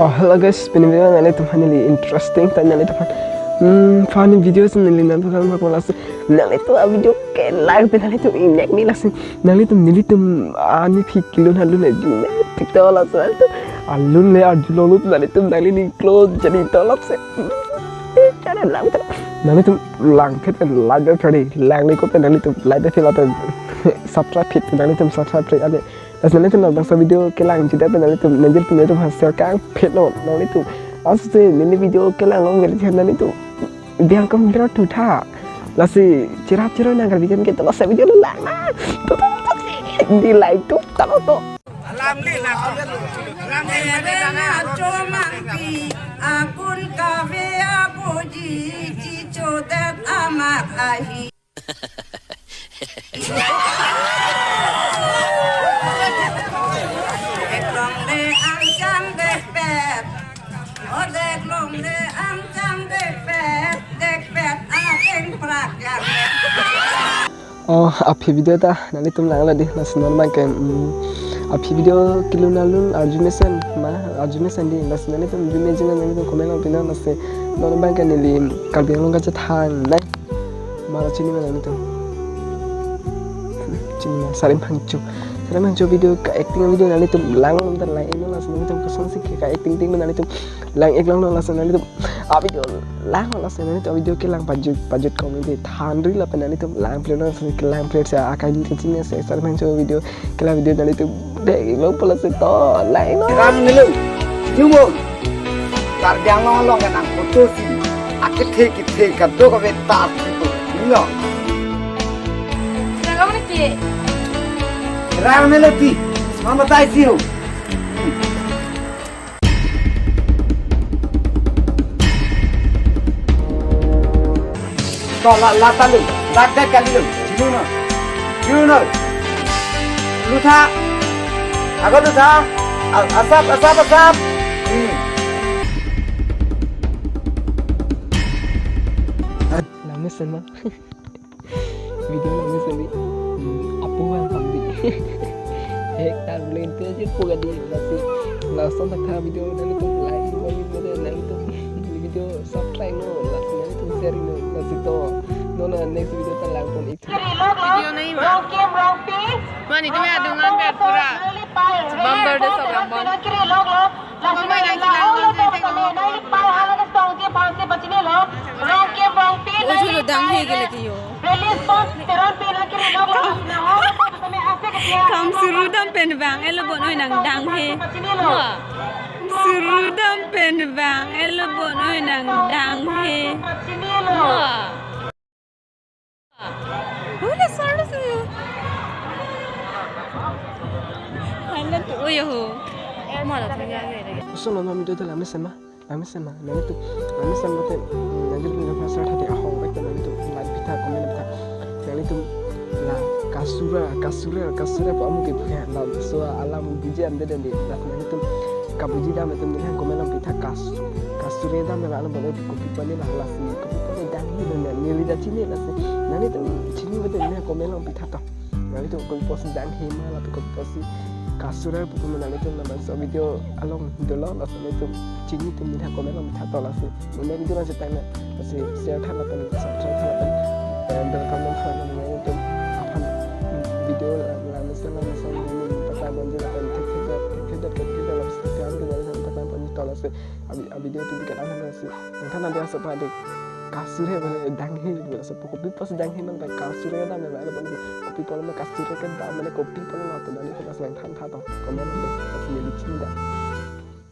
Oh, hello guys, video nali tumhani interesting ta nali tumhan funny videos nali nan thakal ma kolas nali to video ke lag pe nali tum inek mi las nali tum ani phik kilun halun e june tikta wala sa to alun le arjulo nali tum nali ni close jadi tolap se cara lang ta nali tum lang phet lag thadi lang ni ko pe nali tum like the feel subscribe phet nali tum subscribe ade as nanti tu nak video kelang cerita tu nanti tu nanti punya tu hasil kang pedo nanti tu asal ni video kelang long versi nanti tu dia akan berat tu tha lasi cerap nak kerja kita lasi video lu lang tu di like tu tahu tu akun kafe aku cicu dan amat ahi Oh, Aphi video ta nanti tum lang lagi nasi normal kan Aphi video kelun alun arjumesan di nasi nanti tum jumesan nanti tum komen lang pina nasi normal kan nili karbi long kaca thang nai malah cini mana nanti tum cini mana sarim hangcu video ka acting video nanti tum lang ntar lang ini nasi nanti tum kesana sih ka acting nanti tum lang ek lang nasi nanti tum video lang nasi nanti tum video ke lang pajut komedi thandri Lapen nanti tum lang play nasi ke lang play saya akan di sini saya sarim hangcu video ke lang video nanti tum dek lang pola se to lang no ram nilu jumo karjang long kan ang foto si akithe kaddo ka beta tu niyo Jangan ni ram nilu ti mama tai siu to la talu dak kalilu juno lutha agak lutha asap lama sama video lama sami apu yang kambi hektar bulan tu aja puga di langsung tak video nanti tu like nanti tu video subscribe no nanti tu share no nanti tu no next video tu langsung itu video नहीं mana itu मैं adungan कर पूरा बम्बर दे सब बम्बर मम्मा yang silang tu tengok वो dang he gele tiyo kam surudam pen bang elo bonoi nang dang he surudam pen bang elo bonoi nang dang he Hola sarus Hala tu oyo ho Mana tu ya gele so lama video tu lama sama nanti tu nanti punya pasal hati ahong baik nanti tu like kita komen kita nanti tu lah kasura apa mungkin punya lah so alam buji anda dan di nanti tu kabuji dah macam ni komen kita kasura dah memang alam boleh kopi pani lah lasi kopi pani dan ni dan nili dah cini lasi nanti tu cini betul ni komen kita tu nanti tu kopi posi dan hema lah tu kopi posi kasura bukan nanti tu nama so video along dulu lah nanti tu cini tu minta komen minta tolak sih mana video macam mana masih share thalah pen subscribe thalah pen dan komen thalah nanti tu apa video lah misalnya ini peta banjir pen kita lah sekian kita dari sana peta banjir tolak sih video tu kita akan sih nanti ada apa dek kasura mana danghe gitu so kopi pas danghe mana kasura dah mana ada bang kopi pola mana kasura kan dah mana kopi pola lah tu nanti kita selain than tha tu komen nanti kita lihat cinta